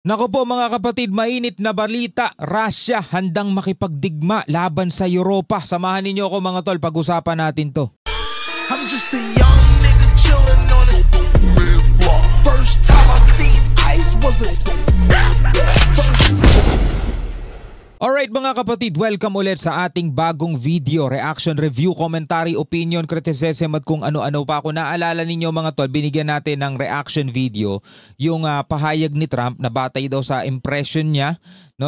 Naku po mga kapatid, mainit na balita. Russia handang makipagdigma laban sa Europa. Samahan ninyo ako mga tol, pag-usapan natin to. I'm just a young nigga chillin' on it. First time I seen ice was a Alright mga kapatid, welcome ulit sa ating bagong video, reaction, review, commentary, opinion, criticism at kung ano-ano pa. Kung naalala ninyo mga tol, binigyan natin ng reaction video yung pahayag ni Trump na batay daw sa impression niya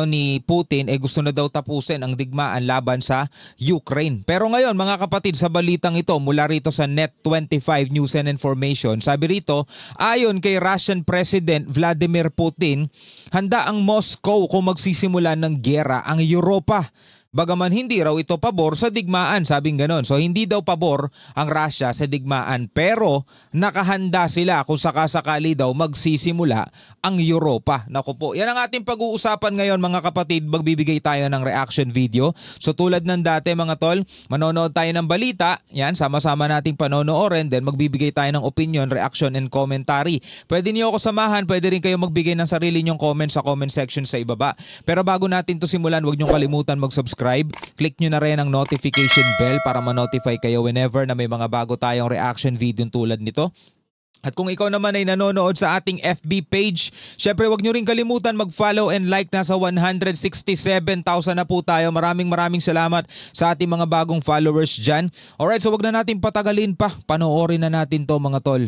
ni Putin, gusto na daw tapusin ang digmaan laban sa Ukraine. Pero ngayon mga kapatid, sa balitang ito mula rito sa Net25 News and Information, sabi rito, ayon kay Russian President Vladimir Putin, handa ang Moscow kung magsisimula ng giyera ang Europa. Bagaman hindi raw ito pabor sa digmaan, sabing ganon. So hindi daw pabor ang Russia sa digmaan, pero nakahanda sila kung sakasakali daw magsisimula ang Europa. Naku po, yan ang ating pag-uusapan ngayon mga kapatid. Magbibigay tayo ng reaction video. So tulad ng dati mga tol, manonood tayo ng balita, yan, sama-sama nating panonoorin, then magbibigay tayo ng opinion, reaction, and commentary. Pwede niyo ako samahan, pwede rin kayo magbigay ng sarili nyong comment sa comment section sa ibaba. Pero bago natin to simulan, huwag niyong kalimutan mag-subscribe. Click nyo na rin ang notification bell para ma-notify kayo whenever na may mga bago tayong reaction video tulad nito. At kung ikaw naman ay nanonood sa ating FB page, syempre wag nyo rin kalimutan mag-follow and like. Nasa 167,000 na po tayo. Maraming salamat sa ating mga bagong followers dyan. Alright, so wag na natin patagalin pa. Panoorin na natin to mga tol.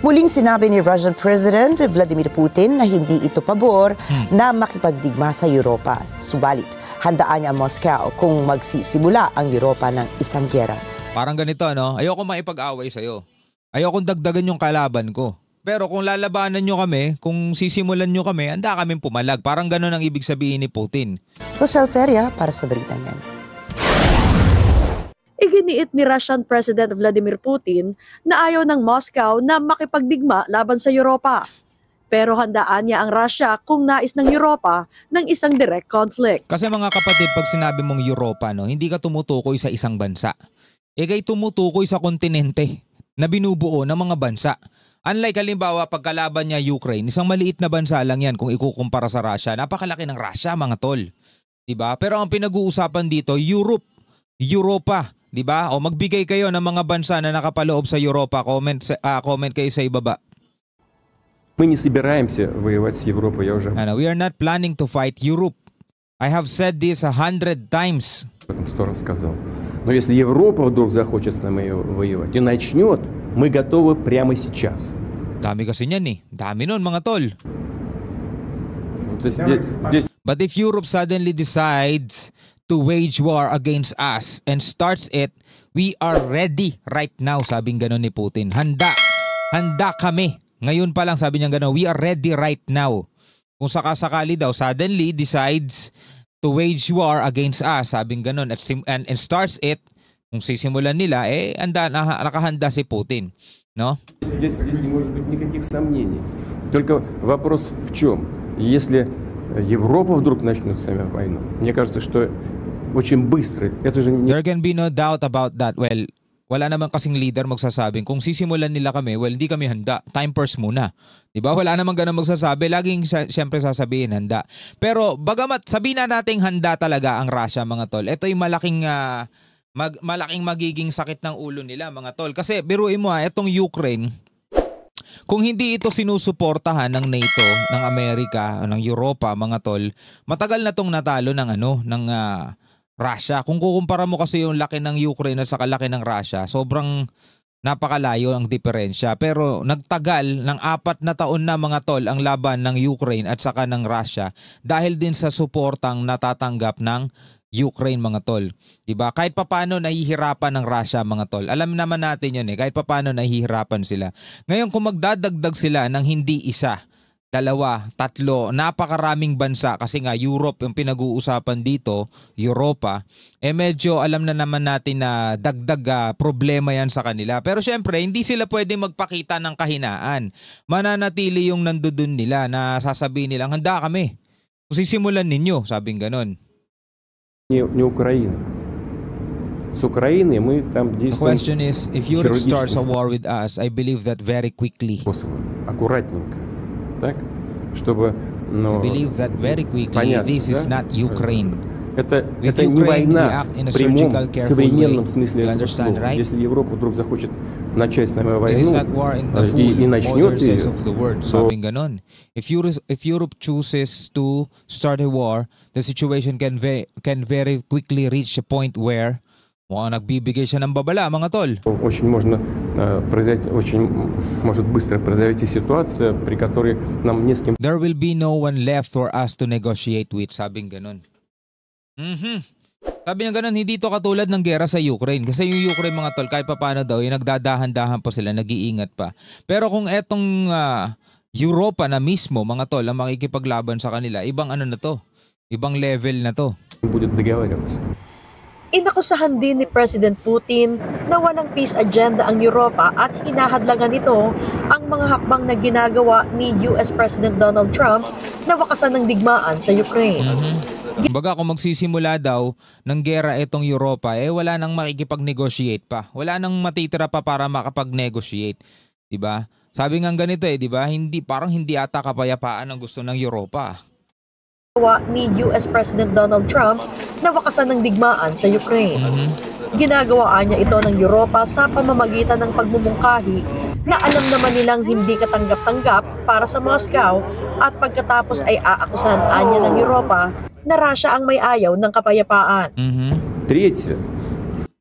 Muling sinabi ni Russian President Vladimir Putin na hindi ito pabor na makipagdigma sa Europa. Subalit, handaan niya ang Moscow kung magsisimula ang Europa ng isang giyera. Parang ganito, no? Ayoko maipag-away sa'yo. Ayokong dagdagan yung kalaban ko. Pero kung lalabanan nyo kami, kung sisimulan nyo kami, handa kaming pumalag. Parang gano'n ang ibig sabihin ni Putin. Rosel Feria para sa balitang yan. Iginiit ni Russian President Vladimir Putin na ayaw ng Moscow na makipagdigma laban sa Europa. Pero handaan niya ang Russia kung nais ng Europa ng isang direct conflict. Kasi mga kapatid, pag sinabi mong Europa, no, hindi ka tumutukoy sa isang bansa. Kay tumutukoy sa kontinente na binubuo ng mga bansa. Unlike halimbawa pagkalaban niya Ukraine, isang maliit na bansa lang yan kung ikukumpara sa Russia. Napakalaki ng Russia mga tol. Diba? Pero ang pinag-uusapan dito, Europa. Diba? O magbigay kayo ng mga bansa na nakapaloob sa Europa. Comment kayo sa ibaba. Мы не собираемся воевать с Европой, я уже We are not planning to fight Europe. I have said this 100 times. об этом 100 раз сказал. Но если Европа вдруг захочет с нами воевать и начнет, мы готовы прямо сейчас. Dami kasi niyan eh. Dami nun mga tol. But if Europe suddenly decides to wage war against us and starts it, we are ready right now, sabing gano'n ni Putin. Handa kami. Ngayon pa lang sabi niya gano'n, we are ready right now. Kung sakasakali daw, suddenly decides to wage war against us, sabing gano'n, and starts it, kung sisimulan nila, nakahanda si Putin. No? Здесь не может быть никаких сомнений. Только вопрос в чем? Если Европа вдруг начнет с нами войну, мне кажется, что очень быстро. Это же не... There can be no doubt about that. Well, wala naman kasing leader magsasabing kung sisimulan nila kami, well, hindi kami handa. Time first muna. Diba? Wala naman ganun magsasabi. Laging siyempre sasabihin handa. Pero bagamat sabihin na nating handa talaga ang Russia mga tol, ito yung malaking magiging sakit ng ulo nila mga tol. Kasi biruin mo itong Ukraine, kung hindi ito sinusuportahan ng NATO, ng Amerika, ng Europa mga tol, matagal na tong natalo ng Russia. Kung kukumpara mo kasi yung laki ng Ukraine at saka laki ng Russia, sobrang napakalayo ang diferensya. Pero nagtagal ng 4 na taon na mga tol ang laban ng Ukraine at saka ng Russia dahil din sa suportang natatanggap ng Ukraine mga tol. Diba? Kahit papano nahihirapan ng Russia mga tol. Alam naman natin yun kahit papano nahihirapan sila. Ngayon kung magdadagdag sila ng hindi isa, 2, 3, napakaraming bansa kasi nga Europe yung pinag-uusapan dito, Europa, medyo alam na naman natin na dagdag problema yan sa kanila. Pero syempre, hindi sila pwedeng magpakita ng kahinaan. Mananatili yung nandudun nila na sasabihin nilang, handa kami. Kung sisimulan ninyo, sabing ganon. Не Украина. С Украиной мы там The действуем. question is, if Europe starts a war with us, I believe that very quickly. Аккуратненько. Так? Чтобы Но believe that very quickly понятно, this is да? not Ukraine. Это With не Ukraine, we война act in a в прямом, surgical, careful современном way. смысле You этого understand, слова. right? Если Европа вдруг захочет начать с нами It is войну not war in the full и начнет modern sense ее, of the word. то Sabing ganon. If Europe chooses to start a war, the situation can very quickly reach a point where nagbibigay siya ng babala, mga tol. очень может быстро произойти ситуация, при которой нам не с кем There will be no one left for us to negotiate with. Sabing ganon. Sabi niya ganun, hindi to katulad ng gera sa Ukraine. Kasi yung Ukraine, mga tol, kahit paano daw, yung nagdadahan-dahan pa sila, nag-iingat pa. Pero kung etong Europa na mismo, mga tol, ang makikipaglaban sa kanila, ibang ano na to? Ibang level na to. будет договариваться. Inakusahan din ni President Putin na walang peace agenda ang Europa at hinahadlangan nito ang mga hakbang na ginagawa ni US President Donald Trump na wakasan ng digmaan sa Ukraine. Kumbaga kung magsisimula daw ng gera itong Europa, wala nang makikipag-negotiate pa. Wala nang matitira pa para makapag-negotiate. Diba? Sabi nga ganito diba? Parang hindi ata kapayapaan ang gusto ng Europa. Ni US President Donald Trump na wakasan ng digmaan sa Ukraine. Ginagawaan niya ito ng Europa sa pamamagitan ng pagmumungkahi na alam naman nilang hindi katanggap-tanggap para sa Moscow at pagkatapos ay aakusahan niya ng Europa na Russia ang may ayaw ng kapayapaan. Третье.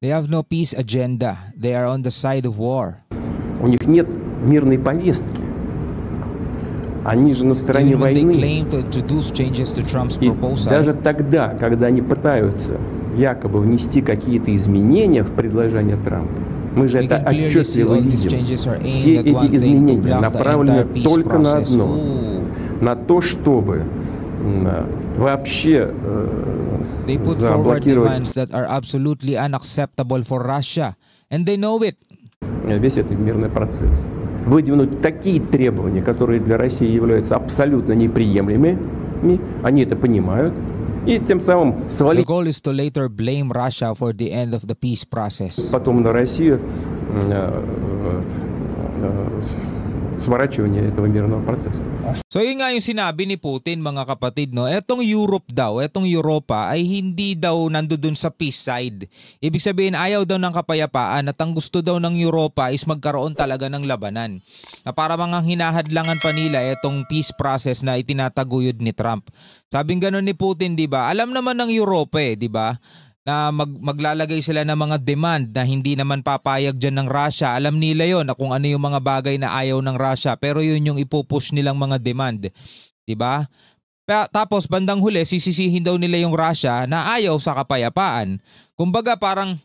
They have no peace agenda. They are on the side of war. У них нет мирной повестки. Они же на стороне Even when they войны. claim to introduce changes to Trump's И proposal, даже тогда, когда они пытаются якобы внести какие-то изменения в предложение Трампа, мы же we это can clearly see отчетливо all these видим. changes are Все aimed at эти one thing, to изменения block the направлены entire peace только на process. одно. Ooh. На то, чтобы вообще They put forward заблокировать demands that are absolutely unacceptable for Russia. And they know it. весь этот мирный процесс. Выдвинуть такие требования, которые для России являются абсолютно неприемлемыми, они это понимают, и тем самым The свалить goal is to later blame Russia for the end of the peace process. потом на Россию сворачивание этого мирного процесса. So yun nga yung sinabi ni Putin, mga kapatid, no? Etong Europe daw, etong Europa ay hindi daw nandoon sa peace side. Ibig sabihin ayaw daw ng kapayapaan at ang gusto daw ng Europa is magkaroon talaga ng labanan. Na para mga hinahadlangan pa nila etong peace process na itinataguyod ni Trump. Sabing gano'n ni Putin, di ba? Alam naman ng Europa di ba? Na maglalagay sila ng mga demand na hindi naman papayag dyan ng Russia. Alam nila yon na kung ano yung mga bagay na ayaw ng Russia, pero yun yung ipupush nilang mga demand. Diba? Tapos bandang huli, sisisihin daw nila yung Russia na ayaw sa kapayapaan. Kumbaga parang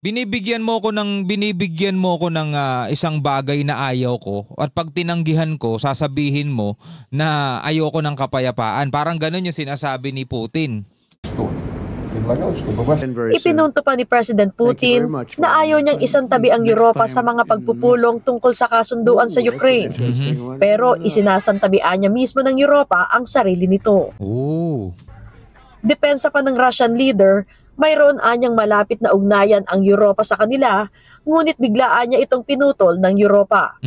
binibigyan mo ko ng isang bagay na ayaw ko at pag tinanggihan ko, sasabihin mo na ayoko ng kapayapaan. Parang ganun yung sinasabi ni Putin. Ipinunto pa ni President Putin na ayaw niyang isantabi ang Europa sa mga pagpupulong tungkol sa kasunduan sa Ukraine. Pero isinasantabian niya mismo ng Europa ang sarili nito. Oh. Depensa pa ng Russian leader, mayroon anyang malapit na ugnayan ang Europa sa kanila, ngunit biglaan niya itong pinutol ng Europa.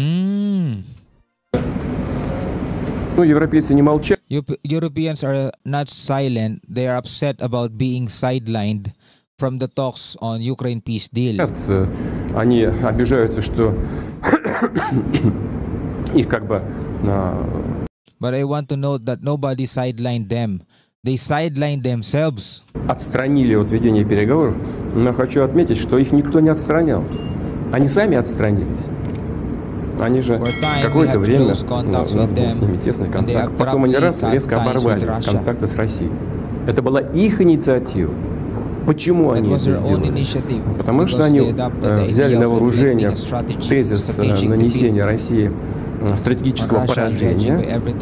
Европейцы не молчат. Europeans are not silent. They are upset about being sidelined from the talks on Ukraine peace deal. Они обижаются, что их как бы... But I want to note that nobody sidelined them. They sidelined themselves. Отстранили от ведения переговоров, но хочу отметить, что их никто не отстранял. Они сами отстранились. Они же какое-то время, у нас был с ними тесный контакт, потом они резко оборвали контакты с Россией. Это была их инициатива. Почему они это сделали? Потому что они взяли на вооружение тезис нанесения России стратегического поражения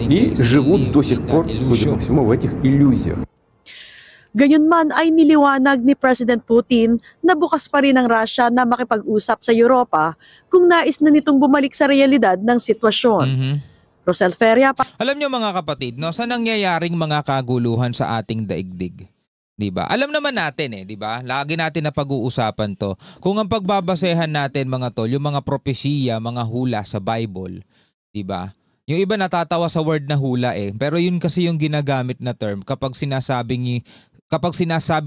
и живут до сих пор, судя по всему, в этих иллюзиях. Gayunman ay niliwanag ni President Putin na bukas pa rin ang Russia na makipag-usap sa Europa kung nais na nitong bumalik sa realidad ng sitwasyon. Rosel Feria pa. Alam niyo mga kapatid, no, sa nangyayaring mga kaguluhan sa ating daigdig, 'di ba? Alam naman natin 'di ba? Lagi natin na pag-uusapan 'to. Kung ang pagbabasehan natin mga tol, yung mga propesiya, mga hula sa Bible, 'di ba? Yung iba natatawa sa word na hula pero yun kasi yung ginagamit na term kapag sinasabi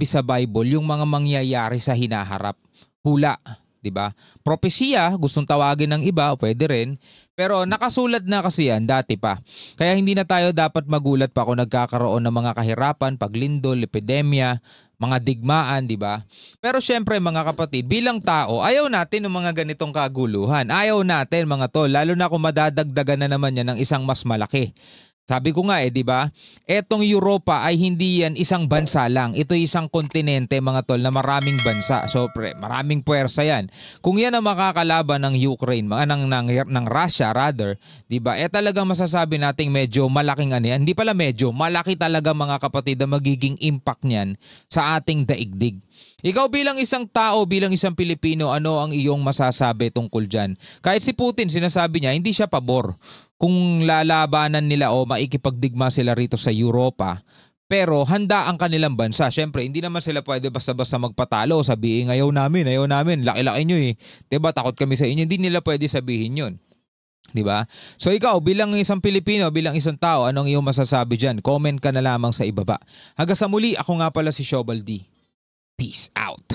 sa Bible yung mga mangyayari sa hinaharap. Hula, 'di ba? Propesya, gustong tawagin ng iba, pwede rin. Pero nakasulat na kasi yan dati pa. Kaya hindi na tayo dapat magulat pa kung nagkakaroon ng mga kahirapan, paglindol, epidemya, mga digmaan, di ba? Pero syempre mga kapatid, bilang tao, ayaw natin ng mga ganitong kaguluhan. Ayaw natin mga tol, lalo na kung madadagdagan na naman yan ng isang mas malaki. Sabi ko nga di ba? Etong Europa ay hindi yan isang bansa lang. Ito isang kontinente mga tol na maraming bansa. So maraming puwersa yan. Kung yan ang makakalaban ng Ukraine, ng Russia rather, di ba? Talagang masasabi nating medyo malaking yan. Hindi pala medyo, malaki talaga mga kapatid ang magiging impact niyan sa ating daigdig. Ikaw bilang isang tao, bilang isang Pilipino, ano ang iyong masasabi tungkol dyan? Kahit si Putin, sinasabi niya, hindi siya pabor kung lalabanan nila o maikipagdigma sila rito sa Europa. Pero handa ang kanilang bansa. Siyempre, hindi naman sila pwede basta-basta magpatalo. Sabihin, ayaw namin, laki-laki nyo Diba, takot kami sa inyo. Hindi nila pwede sabihin yun. Diba? So ikaw, bilang isang Pilipino, bilang isang tao, anong iyong masasabi dyan? Comment ka na lamang sa ibaba. Hanggang sa muli, ako nga pala si Shobal D. Peace out.